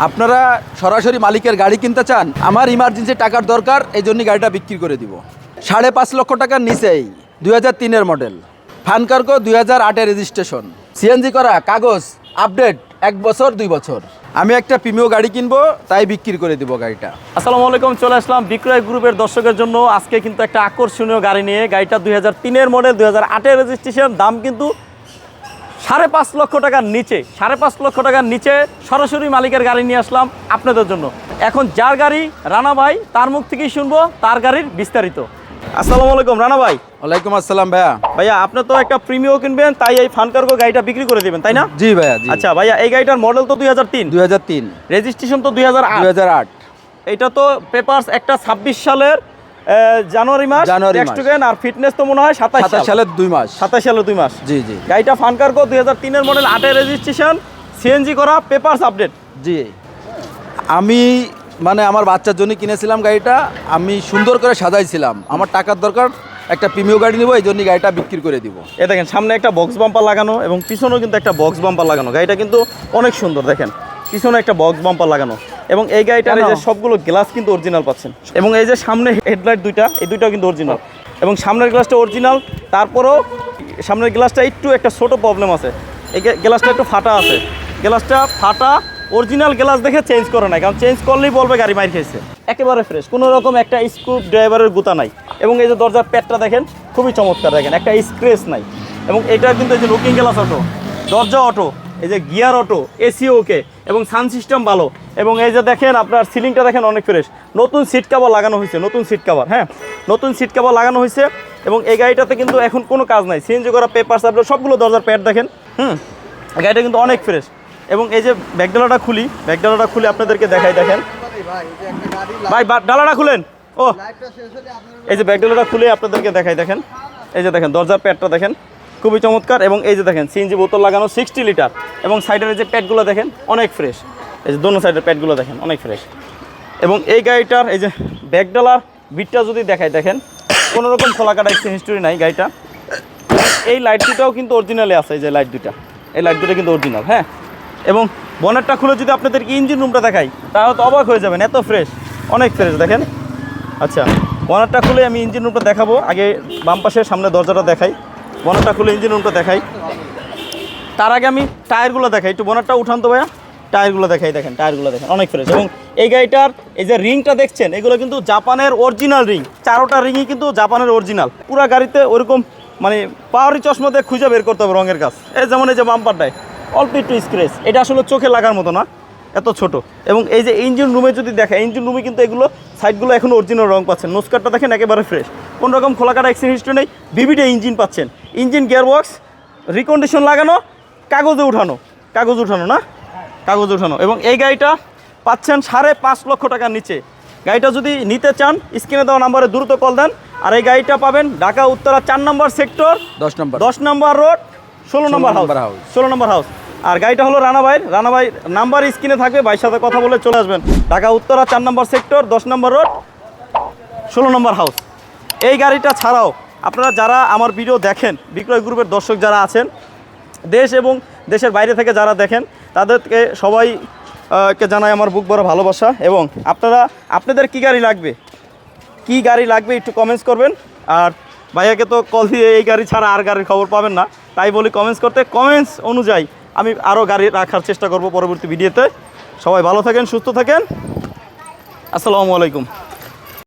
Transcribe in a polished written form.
আপনারা সরাসরি মালিকের গাড়ি কিনতে চান, আমার ইমার্জেন্সি টাকার দরকার, এই জন্য গাড়িটা বিক্রি করে দিব। 5.5 লক্ষ টাকার নিচেই 2003-এর মডেল, ফানকার্গো 2008-এর রেজিস্ট্রেশন, সিএনজি করা, কাগজ আপডেট 1 বছর 2 বছর। আমি একটা প্রিমিয় গাড়ি কিনবো, তাই বিক্রি করে দিব গাড়িটা। আসসালামু আলাইকুম, চলে আসলাম বিক্রয় গ্রুপের দর্শকের জন্য। আজকে কিন্তু একটা আকর্ষণীয় গাড়ি নিয়ে, গাড়িটা 2003-এর মডেল, 2008-এর রেজিস্ট্রেশন, দাম কিন্তু 5.5 লক্ষ টাকার নিচে। 5.5 লক্ষ টাকার নিচে সরাসরি মালিকের গাড়ি নিয়ে আসলাম আপনাদের জন্য। এখন যার গাড়ি, রানা ভাই, তার মুখ থেকেই শুনবো তার গাড়ির বিস্তারিত। আসসালামু আলাইকুম রানা ভাই। ওয়ালাইকুম আসসালাম ভাইয়া। ভাইয়া, আপনি তো একটা প্রিমিও কিনবেন, তাই এই ফানকার্গো গাড়িটা বিক্রি করে দেবেন, তাই না? জি ভাইয়া, জি। আচ্ছা ভাইয়া, এই গাড়িটার মডেল তো 2003, রেজিস্ট্রেশন তো 2008। এটা তো পেপারস একটা 26 সালের জানুয়ারি মাস, আর ফিটনেস তো মনে হয় 27 সালের 2 মাস। 27 সালের 2 মাস। জি জি। গাড়িটা ফানকার্গো 2003-এর মডেল, 8-এর রেজিস্ট্রেশন, সিএনজি করা, পেপারস আপডেট। জি, আমি মানে আমার বাচ্চার জন্য কিনেছিলাম গাড়িটা, আমি সুন্দর করে সাজাইছিলাম। আমার টাকার দরকার, একটা প্রিমিয় গাড়ি নেবো, এই জন্য গাড়িটা বিক্রি করে দিব। এ দেখেন, সামনে একটা বক্স বাম্পার লাগানো এবং পিছনেও কিন্তু একটা বক্স বাম্পার লাগানো। গাড়িটা কিন্তু অনেক সুন্দর, দেখেন পিছনে একটা বক্স বাম্পার লাগানো। এবং এই গাড়িটার এই যে সবগুলো গ্লাস কিন্তু অরিজিনাল পাচ্ছেন। এবং এই যে সামনে হেডলাইট দুইটা, এই দুইটাও কিন্তু অরিজিনাল। এবং সামনের গ্লাসটা অরিজিনাল, তারপরেও সামনের গ্লাসটা একটু একটা ছোট প্রবলেম আছে, এই গ্লাসটা একটু ফাটা আছে। গ্লাসটা ফাটা, অরিজিনাল গ্লাস দেখে চেঞ্জ করে নাই, কারণ চেঞ্জ করলেই বলবে গাড়ি মার খেয়েছে। একেবারে ফ্রেশ, কোনো রকম একটা স্ক্রু ড্রাইভারের গুতা নাই। এবং এই যে দরজার প্যাডটা দেখেন, খুবই চমৎকার, দেখেন একটা স্ক্রেচ নাই। এবং এটা কিন্তু এই যে লুকিং গ্লাস অটো, দরজা অটো, এই যে গিয়ার অটো, এসি ওকে, এবং সাউন্ড সিস্টেম ভালো। এবং এই যে দেখেন আপনার সিলিংটা দেখেন অনেক ফ্রেশ, নতুন সিট কভার লাগানো হয়েছে, নতুন সিট কভার, হ্যাঁ নতুন সিট কভার লাগানো হয়েছে। এবং এই গাড়িটাতে কিন্তু এখন কোনো কাজ নাই, সিএনজি করা, পেপারস আপডেট, সবগুলো দরজার প্যাড দেখেন। গাড়িটা কিন্তু অনেক ফ্রেশ। এবং এই যে ব্যাকডালাটা খুলি, ব্যাকডালাটা খুলে আপনাদেরকে দেখাই, দেখেন ভাই ডালাটা খুলেন। ও, এই যে ব্যাকডালাটা খুলে আপনাদেরকে দেখাই, দেখেন এই যে দেখেন দরজার প্যাডটা দেখেন, খুবই চমৎকার। এবং এই যে দেখেন সিএনজি বোতল লাগানো 60 লিটার। এবং সাইডের যে প্যাডগুলো দেখেন অনেক ফ্রেশ, এই যে দোনো সাইডের প্যাডগুলো দেখেন অনেক ফ্রেশ। এবং এই গাড়িটার এই যে ব্যাকডালার বিটটা যদি দেখাই, দেখেন কোনো রকম খোলাকাটা হিস্টোরি নাই গাড়িটা। এই লাইট দুটাও কিন্তু অরিজিনালে আছে, এই যে লাইট দুটা, এই লাইট দুটো কিন্তু অরিজিনাল, হ্যাঁ। এবং বনেটটা খুলে যদি আপনাদেরকে ইঞ্জিন রুমটা দেখাই, তাহলে তো অবাক হয়ে যাবেন, এত ফ্রেশ, অনেক ফ্রেশ দেখেন। আচ্ছা, বনেটটা খুলে আমি ইঞ্জিন রুমটা দেখাবো। আগে বাম পাশের সামনে দরজাটা দেখাই, বনেটটা খুলে ইঞ্জিন রুমটা দেখাই। তার আগে আমি টায়ারগুলো দেখাই, একটু বনেটটা উঠান তো ভাইয়া, টায়ারগুলো দেখাই, দেখেন টায়ারগুলো দেখেন অনেক ফ্রেশ। এবং এই গাড়িটার এই যে রিংটা দেখছেন, এগুলো কিন্তু জাপানের অরিজিনাল রিং, 4টা রিংই কিন্তু জাপানের অরিজিনাল। পুরা গাড়িতে ওরকম মানে পাওয়ারি চশমাতে খুঁজে বের করতে হবে রঙের কাজ। এই যেমন এই যে বাম্পারটায় অল্প একটু স্ক্রেচ, এটা আসলে চোখে লাগার মতো না, এত ছোট। এবং এই যে ইঞ্জিন রুমে যদি দেখে, ইঞ্জিন রুমে কিন্তু এগুলো সাইডগুলো এখন অরিজিনাল রং পাচ্ছেন। নোসকারটা দেখেন একেবারে ফ্রেশ, কোনো রকম খোলাকাটা অ্যাক্সিডেন্ট হিস্ট্রি নেই। ভিভিডি ইঞ্জিন পাচ্ছেন, ইঞ্জিন গিয়ারবক্স রিকন্ডিশন লাগানো, কাগজে উঠানো, কাগজ উঠানো না, কাগজ উঠানো। এবং এই গাড়িটা পাচ্ছেন 5.5 লক্ষ টাকার নিচে। গাড়িটা যদি নিতে চান, স্ক্রিনে দেওয়া নাম্বারে দ্রুত কল দেন। আর এই গাড়িটা পাবেন ঢাকা উত্তরা 4 নম্বর সেক্টর, 10 নম্বর রোড, 16 নম্বর হাউস, 16 নম্বর হাউস। আর গাড়িটা হলো রানা ভাই নাম্বার স্ক্রিনে থাকবে, ভাইয়ের সাথে কথা বলে চলে আসবেন। ঢাকা উত্তরা 4 নম্বর সেক্টর, 10 নম্বর রোড, 16 নম্বর হাউস। এই গাড়িটা ছাড়াও আপনারা যারা আমার ভিডিও দেখেন, বিক্রয় গ্রুপের দর্শক যারা আছেন, দেশ এবং দেশের বাইরে থেকে যারা দেখেন, তাদেরকে সবাইকে জানাই আমার বুক ভরা ভালোবাসা। এবং আপনাদের কী গাড়ি লাগবে একটু কমেন্টস করবেন। আর ভাইয়াকে তো কল দিয়ে এই গাড়ি ছাড়া আর গাড়ির খবর পাবেন না, তাই বলি কমেন্টস করতে। কমেন্টস অনুযায়ী আমি আরও গাড়ি রাখার চেষ্টা করব পরবর্তী ভিডিওতে। সবাই ভালো থাকেন, সুস্থ থাকেন, আসসালামু আলাইকুম।